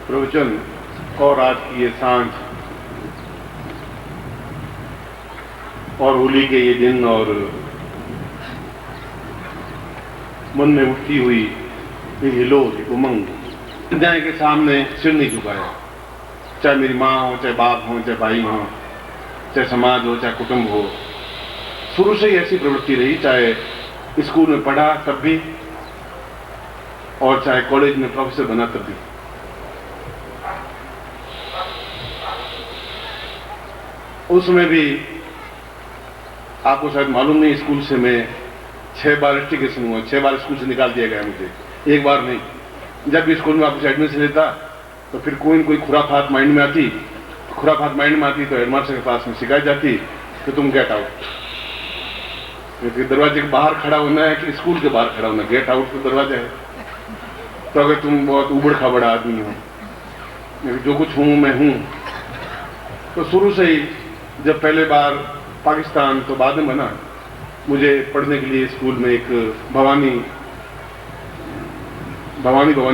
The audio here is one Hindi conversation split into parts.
प्रवचन और आज की ये सांझ और होली के ये दिन और मन में उठती हुई ये हिलोल, उमंग, दुनिया के सामने सिर नहीं झुकाया। चाहे मेरी माँ हो, चाहे बाप हो, चाहे भाई हो, चाहे समाज हो, चाहे कुटुंब हो, शुरू से ही ऐसी प्रवृत्ति रही। चाहे स्कूल में पढ़ा तब भी और चाहे कॉलेज में प्रोफेसर बना तब भी। उसमें भी आपको शायद मालूम नहीं, स्कूल से मैं 6 बार रेस्टिकेशन हुआ, 6 बार स्कूल से निकाल दिया गया मुझे, एक बार नहीं। जब भी स्कूल में आपको एडमिशन लेता तो फिर कोई न कोई खुराफात माइंड में आती, तो हेडमास्टर के पास में शिकायत जाती कि तुम गेट आउट। दरवाजे के बाहर खड़ा होना है कि स्कूल के बाहर खड़ा होना, गेट आउट तो दरवाजा है। तो अगर तुम बहुत उबड़ खाबड़ आदमी हो, जो कुछ हूं मैं हूं, तो शुरू से ही जब पहले बार पाकिस्तान तो बाद में बना, मुझे पढ़ने के लिए स्कूल में एक भवानी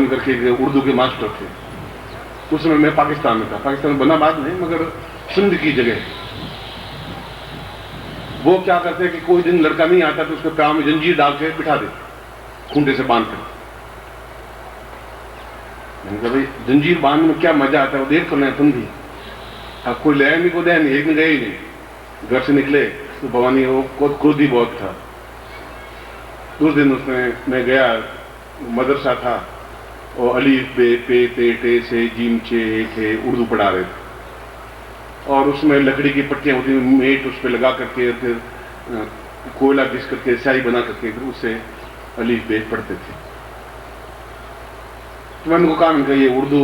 करके एक उर्दू के मास्टर थे। उस समय मैं पाकिस्तान में था, पाकिस्तान बना बाद में, मगर सिंध की जगह। वो क्या करते कि कोई दिन लड़का नहीं आता तो उसके पैर में जंजीर डाल के बिठा दे, खूंटे से बांध कर। मैंने कहा भाई जंजीर बांधने में क्या मजा आता है, वो देख कर तुम भी। अब कोई ले नहीं, को दे नहीं, एक दिन गए ही नहीं। घर से निकले तो भवानी वो क्रोध ही बहुत था। उस दिन उसमें मैं गया, मदरसा था और अलीफ बे पे ते टे से जीम चे थे उर्दू पढ़ा रहे थे। और उसमें लकड़ी की पट्टियां होती, मेट उस पर लगा करके फिर कोयला घिस करके स्याही बना करके फिर उससे अलीफ बे पढ़ते थे। तो मैंने उनको कहा ये उर्दू,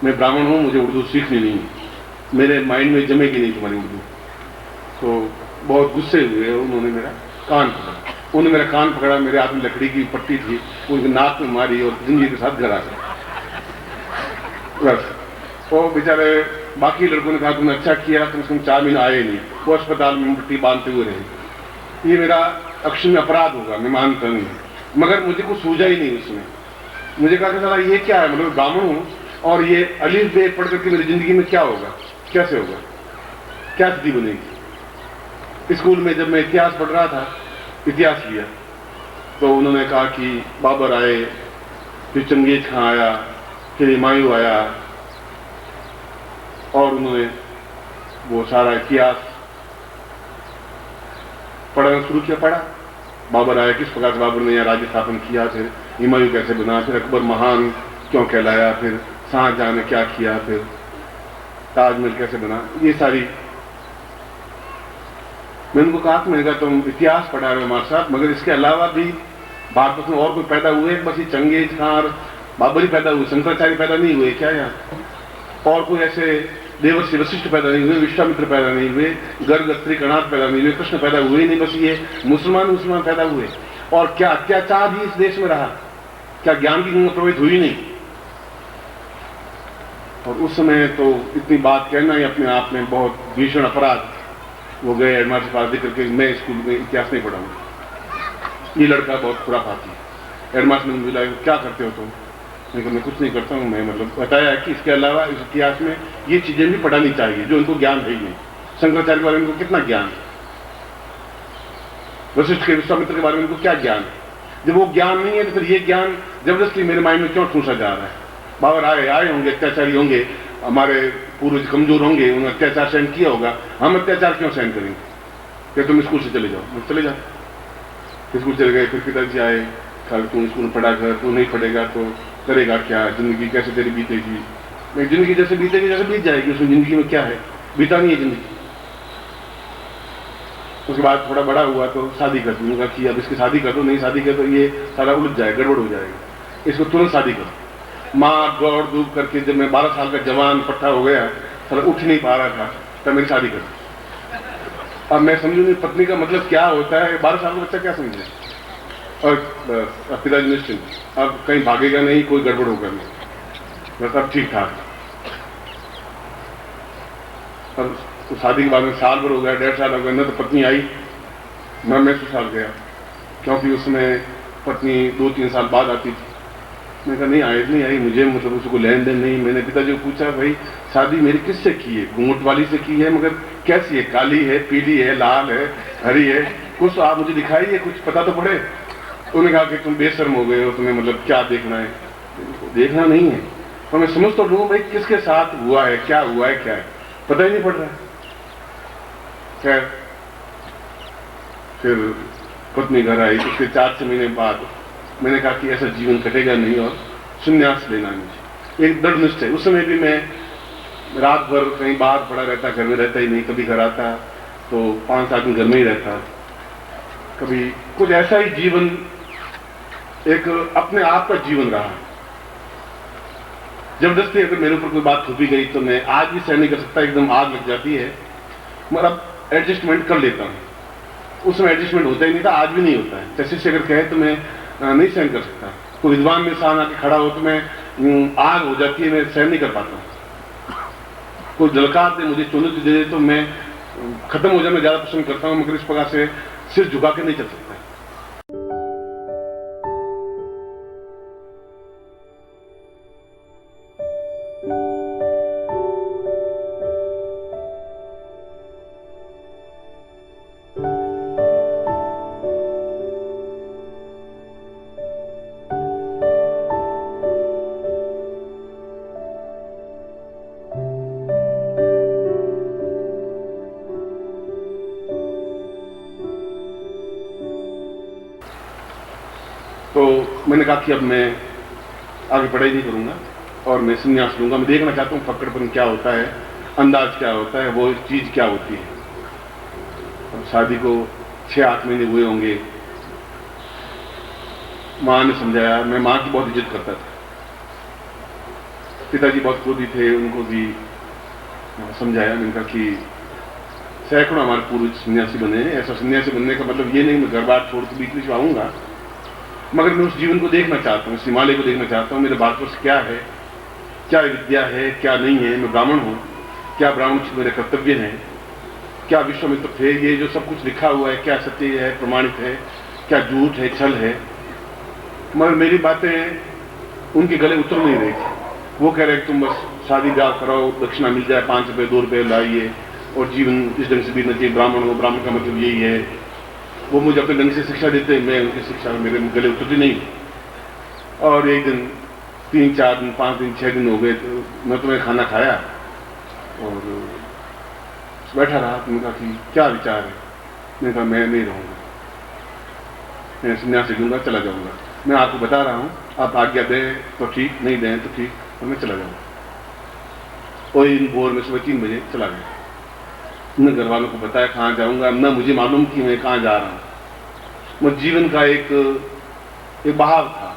मैं ब्राह्मण हूं, मुझे उर्दू सीखनी नहीं, मेरे माइंड में जमेगी नहीं तुम्हारी उर्दू। तो बहुत गुस्से हुए, उन्होंने मेरा कान पकड़ा, मेरे हाथ में लकड़ी की पट्टी थी, उनके नाक में मारी और जिंदगी के साथ घर आ गए। बस वो बेचारे बाकी लड़कों ने कहा तुमने अच्छा किया, कम से कम 4 महीने आए नहीं, वो अस्पताल में पट्टी बांधते हुए रहे। ये मेरा अक्षम्य अपराध होगा, मैं मानता नहीं, मगर मुझे कुछ सूझा ही नहीं उसमें। मुझे कहा कि साला ये क्या है, मतलब ब्राह्मण हूं और ये अलीफ बे पढ़ करके मेरी जिंदगी में क्या होगा, कैसे होगा, क्या स्थिति बनेगी। स्कूल में जब मैं इतिहास पढ़ रहा था, इतिहास लिया, तो उन्होंने कहा कि बाबर आए, फिर चंगेज खां आया, फिर हुमायूं आया, और उन्होंने वो सारा इतिहास पढ़ना शुरू किया। पढ़ा बाबर आया, किस प्रकार से बाबर ने यहाँ राज्य स्थापन किया, फिर हुमायूं कैसे बना, फिर अकबर महान क्यों कहलाया, फिर शाहजहां ने क्या किया, फिर ताजमहल कैसे बना, ये सारी। मैंने उनको कहा मैंने कहा तुम इतिहास पढ़ा रहे हो हमारे साथ, मगर इसके अलावा भी भारत में और कोई पैदा हुए, बस ये चंगेज खां और बाबर ही पैदा हुए, शंकराचार्य पैदा नहीं हुए क्या यहाँ? और कोई ऐसे देवर्षि वशिष्ठ पैदा नहीं हुए, विश्वामित्र पैदा नहीं हुए, गर्ग अत्रि कणाद पैदा नहीं हुए, कृष्ण पैदा हुए ही नहीं, बस ये मुसलमान पैदा हुए। और क्या अत्याचार ही इस देश में रहा, क्या ज्ञान की गंगा प्रवाहित हुई नहीं? और उस समय तो इतनी बात कहना ही अपने आप में बहुत भीषण अपराध। वो गए हेडमास्टर के पास देकर के मैं स्कूल में इतिहास नहीं पढ़ाऊंगा, ये लड़का बहुत खुराफाती है। हेडमास्टर ने बुलाया, क्या करते हो तुम? मैं कुछ नहीं करता हूँ, मैं मतलब बताया कि इसके अलावा इस इतिहास में ये चीजें भी पढ़ानी चाहिए जो इनको ज्ञान है ही नहीं। शंकराचार्य के बारे में इनको कितना ज्ञान है, वशिष्ठ के विश्वामित्र के बारे में इनको क्या ज्ञान है? जब वो ज्ञान नहीं है तो फिर ये ज्ञान जबरदस्ती मेरे माइंड में क्यों ठूसा जा रहा है? बाबर आए होंगे, अत्याचारी होंगे, हमारे पूर्वज कमजोर होंगे, उन्होंने अत्याचार सहन किया होगा, हम अत्याचार क्यों सहन करेंगे? कि तुम स्कूल से चले जाओ। चले जाओ, स्कूल चले गए। फिर पिताजी आए, तू स्कूल पढ़ा कर, तू नहीं पढ़ेगा तो करेगा क्या, जिंदगी कैसे तेरी बीतेगी? मैं जिंदगी जैसे बीतेगी जैसे बीत जाएगी, उसमें जिंदगी में क्या है, बीता नहीं है जिंदगी। उसके बाद थोड़ा बड़ा हुआ तो शादी कर दूंगा कि अब इसकी शादी कर दो, नहीं शादी कर तो ये सारा उलझ जाएगा, गड़बड़ हो जाएगा, इसको तुरंत शादी करो। माँ दौड़ धूप करके जब मैं 12 साल का जवान पट्टा हो गया, सारा उठ नहीं पा रहा था, तब मेरी शादी कर। अब मैं समझू नहीं पत्नी का मतलब क्या होता है, 12 साल का बच्चा क्या समझे? और पिताजी निश्चिंत, अब कहीं भागेगा नहीं, कोई गड़बड़ होगा नहीं, बस अब ठीक ठाक। और तो शादी के बाद में साल भर हो गया, 1.5 साल हो गया, न तो पत्नी आई न मैं ससुराल गया, क्योंकि उसमें पत्नी 2-3 साल बाद आती थी। मैंने कहा नहीं आयत नहीं आई, मुझे मतलब उसको लेन देन नहीं। मैंने पिताजी को पूछा, भाई शादी मेरी किससे की है? घूंघट वाली से की है, मगर कैसी है? काली है, पीली है, लाल है, हरी है? कुछ आप मुझे दिखाइए, कुछ पता तो पड़े। उन्होंने कहा कि तुम बेशर्म हो गए हो, तुम्हें मतलब क्या देखना है? देखना नहीं है, तो मैं समझ तो लूँ भाई किसके साथ हुआ है, क्या हुआ है, क्या है, पता ही नहीं पड़ रहा है। खैर फिर पत्नी घर आई, उसके 4-6 महीने बाद मैंने कहा कि ऐसा जीवन कटेगा नहीं और संन्यास लेना है मुझे, एक दृढ़ निश्चय। उस समय भी मैं रात भर कहीं बाहर पड़ा रहता, घर में रहता ही नहीं। कभी घर आता तो 5-7 दिन घर में ही रहता। कभी कुछ ऐसा ही जीवन, एक अपने आप का जीवन रहा। जबरदस्ती अगर मेरे ऊपर कोई बात थोपी गई तो मैं आज भी सहन नहीं कर सकता, एकदम आग लग जाती है, मगर अब एडजस्टमेंट कर लेता हूं। उस समय एडजस्टमेंट होता ही नहीं था, आज भी नहीं होता है। जैसे से अगर कहे तो मैं नहीं सहन कर सकता। कोई विद्वान मेरे सामने आके खड़ा हो तो मैं आग हो जाती है, मैं सहन नहीं कर पाता। कोई ललकार दे, मुझे चुनौती दे दे तो मैं खत्म हो जाना ज्यादा पसंद करता हूं, मगर इस प्रकार से सिर झुका के नहीं चल सकता। तो मैंने कहा कि अब मैं आगे पढ़ाई नहीं करूंगा और मैं संन्यास लूंगा। मैं देखना चाहता हूँ फक्कड़पन क्या होता है, अंदाज क्या होता है, वो चीज क्या होती है। अब शादी को 6-8 महीने हुए होंगे। माँ ने समझाया, मैं माँ की बहुत इज्जत करता था। पिताजी बहुत क्रोधी थे, उनको भी समझाया। मैंने कहा कि सैकड़ों हमारे पूर्वज सन्यासी बने हैं, ऐसा सन्यासी बनने का मतलब ये नहीं मैं घर बार छोड़ के बीच में आऊंगा, मगर मैं उस जीवन को देखना चाहता हूँ, उस हिमालय को देखना चाहता हूँ। मेरे भारतवर्ष क्या है, क्या विद्या है, क्या नहीं है। मैं ब्राह्मण हूँ, क्या ब्राह्मण मेरे कर्तव्य हैं, क्या विश्वामित्र थे, ये जो सब कुछ लिखा हुआ है क्या सत्य है, प्रमाणित है, क्या झूठ है, छल है। मगर मेरी बातें उनके गले उतर नहीं रही थी। वो कह रहे तुम बस शादी ब्याह कराओ, दक्षिणा मिल जाए, 5 रुपए 2 रुपए लाइए और जीवन इस ढंग से बीतना चाहिए। ब्राह्मण हो, ब्राह्मण का मतलब यही है। वो मुझे अपने ढंग से शिक्षा देते, मैं उनकी शिक्षा मेरे गले उतरती नहीं। और एक दिन 3-4 दिन 5 दिन 6 दिन हो गए तो मैं तुम्हें खाना खाया और बैठा रहा। तुमने कहा कि क्या विचार है? मैंने कहा मैं नहीं रहूंगा, मैं संन्यास लूंगा, चला जाऊंगा। मैं आपको बता रहा हूं, आप आज्ञा दें तो ठीक, नहीं दें तो ठीक, तो मैं चला जाऊंगा। और इन भोर में सुबह 3 बजे चला गया। न घर वालों को बताया कहाँ जाऊंगा, न मुझे मालूम कि मैं कहाँ जा रहा हूं। मैं जीवन का एक बहाव था।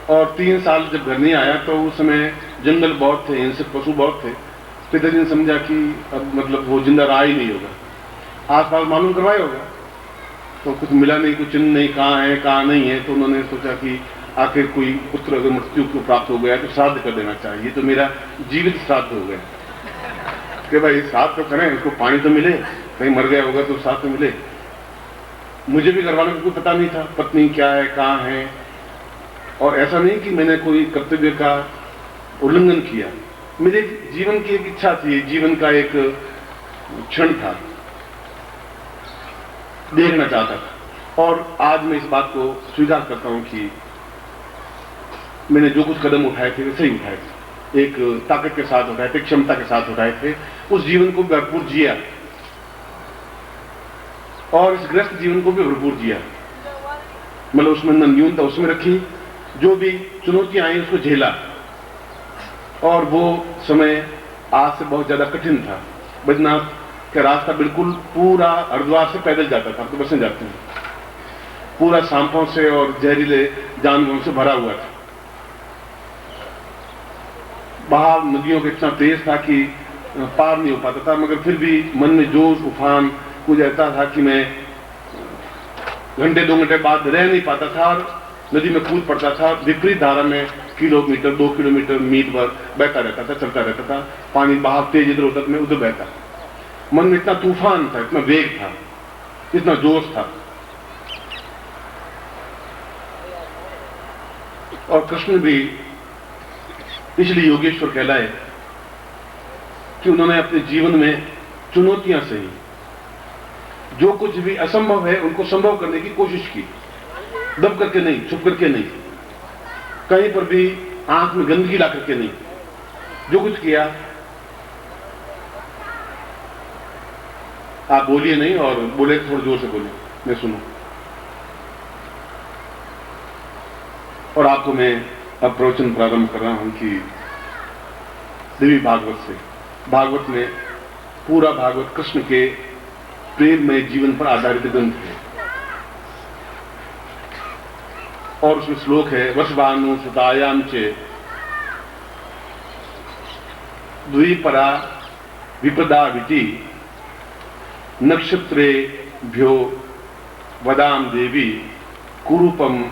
और 3 साल जब घर नहीं आया तो उस समय जंगल बहुत थे, हिंसक पशु बहुत थे। पिताजी ने समझा कि अब मतलब वो जिंदा रहा ही नहीं होगा। आसपास मालूम करवाया होगा तो कुछ मिला नहीं, कुछ चिन्ह नहीं, कहाँ है कहाँ नहीं है। तो उन्होंने सोचा कि आखिर कोई पुत्र अगर मृत्यु को प्राप्त हो गया तो श्राद्ध कर देना चाहिए। तो मेरा जीवित श्राद्ध हो गया कि भाई श्राद्ध तो करें, उसको पानी तो मिले, कहीं मर गया होगा तो श्राद्ध तो मिले। मुझे भी घर वालों को कोई पता नहीं था पत्नी क्या है, कहाँ है। और ऐसा नहीं कि मैंने कोई कर्तव्य का उल्लंघन किया, मेरे जीवन की एक इच्छा थी, जीवन का एक क्षण था, देखना चाहता था। और आज मैं इस बात को स्वीकार करता हूं कि मैंने जो कुछ कदम उठाए थे वे सही उठाए थे, एक ताकत के साथ उठाए थे, क्षमता के साथ उठाए थे। उस जीवन को भरपूर जिया और इस ग्रस्त जीवन को भी भरपूर जिया। मतलब उसमें न न्यूनता उसमें रखी, जो भी चुनौतियां आई उसको झेला। और वो समय आज से बहुत ज्यादा कठिन था। बद्रीनाथ का रास्ता बिल्कुल पूरा हरिद्वार से पैदल जाता था, तो बसें जाती हैं, पूरा सांपों से और जहरीले जानवरों से भरा हुआ था। बहाव नदियों का इतना तेज था कि पार नहीं हो पाता था, मगर फिर भी मन में जोश उफान कुछ ऐसा था कि मैं घंटे 2 घंटे बाद रह नहीं पाता था और नदी में कूद पड़ता था। विपरीत धारा में किलोमीटर 2 किलोमीटर मील पर बहता रहता था, चलता रहता था। पानी बहाव तेज इधर उधर में उधर बहता। मन में इतना तूफान था, इतना वेग था, इतना जोश था। और कृष्ण भी इसलिए योगेश्वर कहलाए कि उन्होंने अपने जीवन में चुनौतियां सही, जो कुछ भी असंभव है उनको संभव करने की कोशिश की, दब करके नहीं, छुप करके नहीं, कहीं पर भी आंख में गंदगी ला करके नहीं, जो कुछ किया। आप बोलिए नहीं, और बोले थोड़ा जोर से बोलिए, मैं सुनूं। और आपको मैं अब प्रवचन प्रारंभ कर रहा हूं कि देवी भागवत से। भागवत में पूरा भागवत कृष्ण के प्रेममय जीवन पर आधारित ग्रंथ है, और उसमें श्लोक है, वृषभानु सुतायाम चे द्विपरा विपदा विति नक्षत्रे भ्यो वदाम देवी कुरूपम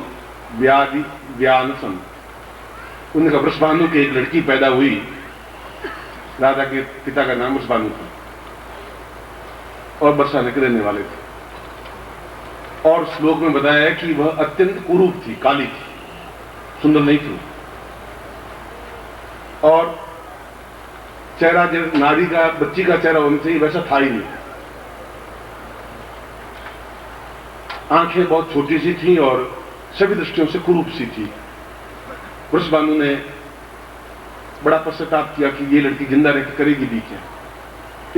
व्याधि व्यानसम। उनका वृषभानु की एक लड़की पैदा हुई, राधा के पिता का नाम वृषभानु था, और बरसाने के रहने वाले थे। और श्लोक में बताया है कि वह अत्यंत कुरूप थी, काली थी, सुंदर नहीं थी, और चेहरा जब नारी का, बच्ची का चेहरा होना चाहिए वैसा था ही नहीं। आंखें बहुत छोटी सी थी और सभी दृष्टियों से कुरूप सी थी। वृषभानु ने बड़ा पश्चाताप किया कि ये लड़की जिंदा रह के करेगी भी क्या,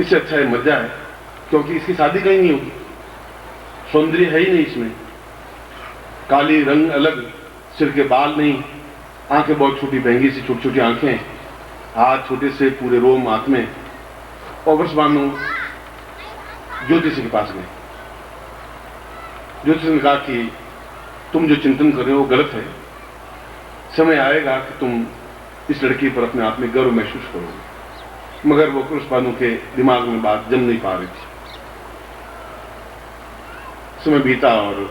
इससे अच्छा है मर जाए, क्योंकि इसकी शादी कहीं नहीं होगी, सौंदर्य है ही नहीं इसमें, काली, रंग अलग, सिर के बाल नहीं, आंखें बहुत छोटी, बहंगी सी छोटी छोटी आंखें, हाथ छोटे से, पूरे रोम हाथ में। और वृषभानु ज्योतिषी के पास गए। ज्योतिषी ने कहा कि तुम जो चिंतन कर रहे हो वो गलत है, समय आएगा कि तुम इस लड़की पर अपने आप में गर्व महसूस करोगे। मगर वो वृषभानु के दिमाग में बात जम नहीं पा रही थी। समय बीता और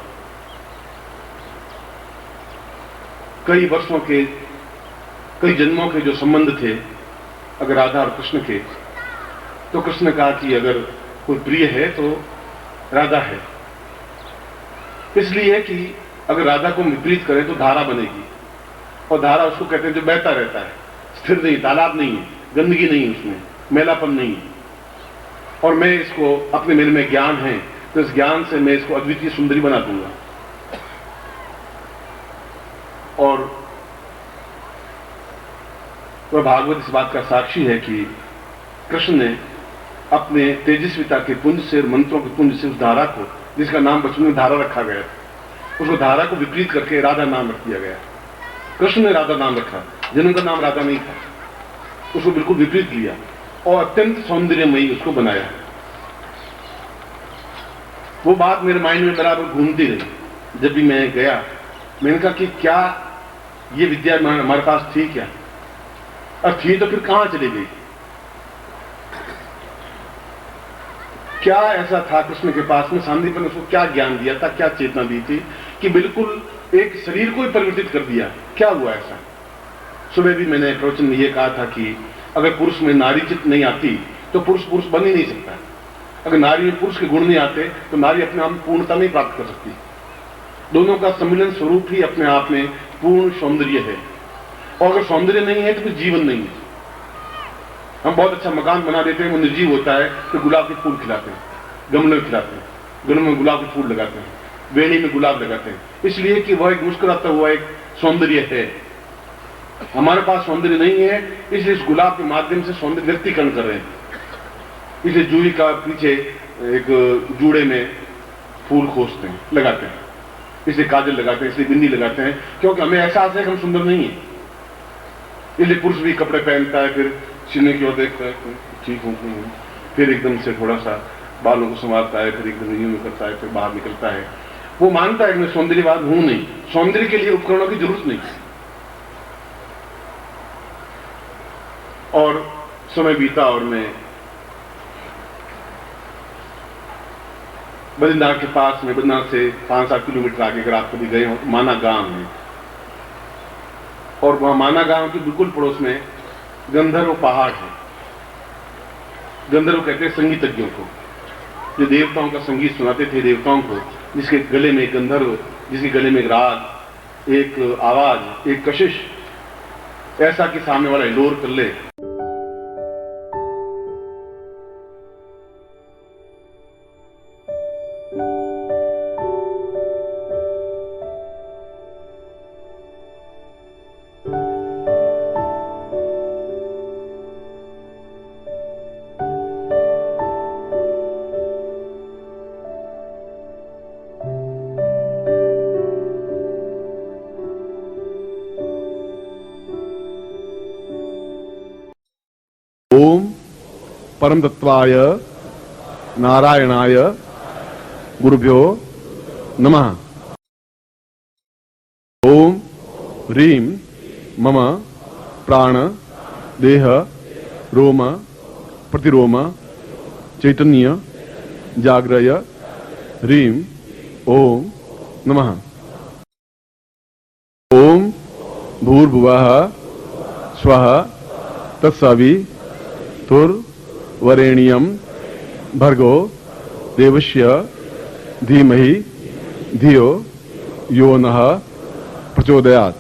कई वर्षों के, कई जन्मों के जो संबंध थे अगर राधा और कृष्ण के, तो कृष्ण ने कहा कि अगर कोई प्रिय है तो राधा है, इसलिए कि अगर राधा को विपरीत करे तो धारा बनेगी, और धारा उसको कहते हैं जो बहता रहता है, स्थिर नहीं, तालाब नहीं है, गंदगी नहीं है उसमें, मैलापन नहीं है। और मैं इसको, अपने मेरे में ज्ञान है तो इस ज्ञान से मैं इसको अद्वितीय सुंदरी बना दूंगा। और वह भागवत इस बात का साक्षी है कि कृष्ण ने अपने तेजस्विता के पुंज से, मंत्रों के पुंज से उस धारा को, जिसका नाम बचपन में धारा रखा गया था, उसको धारा को विपरीत करके राधा नाम रख दिया गया। कृष्ण ने राधा नाम रखा, जन्म का नाम राधा नहीं था, उसको बिल्कुल विपरीत लिया और अत्यंत सौंदर्यमयी उसको बनाया। वो बात मेरे माइंड में बराबर घूमती रही। जब भी मैं गया, मैंने कहा कि क्या ये विद्या हमारे पास थी क्या, और थी तो फिर कहां चली गई? क्या ऐसा था कृष्ण के पास में, सांदीपन ने उसको क्या ज्ञान दिया था, क्या चेतना दी थी कि बिल्कुल एक शरीर को ही परिवर्तित कर दिया? क्या हुआ ऐसा? सुबह भी मैंने प्रवचन में यह कहा था कि अगर पुरुष में नारी चित्त नहीं आती तो पुरुष पुरुष बन ही नहीं सकता। अगर नारी में पुरुष के गुण नहीं आते तो नारी अपने आप में पूर्णता नहीं प्राप्त कर सकती। दोनों का सम्मिलन स्वरूप ही अपने आप में पूर्ण सौंदर्य है, और अगर सौंदर्य नहीं है तो फिर जीवन नहीं है। हम बहुत अच्छा मकान बना देते हैं, वो निर्जीव होता है, तो गुलाब के फूल खिलाते हैं, गमले में खिलाते हैं, गमले में गुलाब के फूल लगाते हैं, वेणी में गुलाब लगाते हैं, इसलिए कि वह एक मुस्कुराता हुआ एक सौंदर्य है। हमारे पास सौंदर्य नहीं है, इसलिए इस गुलाब के माध्यम से सौंदर्य व्यक्तीकरण कर रहे हैं। इसलिए जूही का पीछे एक जूड़े में फूल खोजते हैं, लगाते हैं, इसलिए काजल लगाते हैं, इसलिए बिंदी लगाते हैं, क्योंकि हमें एहसास है कि हम सुंदर नहीं है। इसलिए पुरुष भी कपड़े पहनता है, फिर सीने की ओर देखता है, ठीक हूं, फिर एकदम से थोड़ा सा बालों को संवारता है, फिर एकदम यूं करता है, फिर बाहर निकलता है। वो मानता है कि मैं सौंदर्यवान हूं नहीं, सौंदर्य के लिए उपकरणों की जरूरत नहीं। और समय बीता और मैं बद्रीनाथ के पास में, बद्रीनाथ से 5-7 किलोमीटर आगे अगर आप कभी गए हो तो माना गांव है, और वहां माना गांव के बिल्कुल पड़ोस में गंधर्व पहाड़ है। गंधर्व कहते हैं संगीतज्ञों को, जो देवताओं का संगीत सुनाते थे देवताओं को, जिसके गले में गंधर्व, जिसके गले में राग, एक आवाज, एक कशिश, ऐसा कि सामने वाला इग्नोर कर ले। ओम परम तत्वाय नारायणाय गुरुभ्यो नमः। ओम ह्रीं मम प्राण देह रोम प्रतिरोम चैतन्य जाग्रय ह्रीं ओम नमः। ओम भूर्भुवः स्वः तत्सवितुर्वरेण्यं भर्गो देवस्य धीमहि धियो यो नः प्रचोदयात्।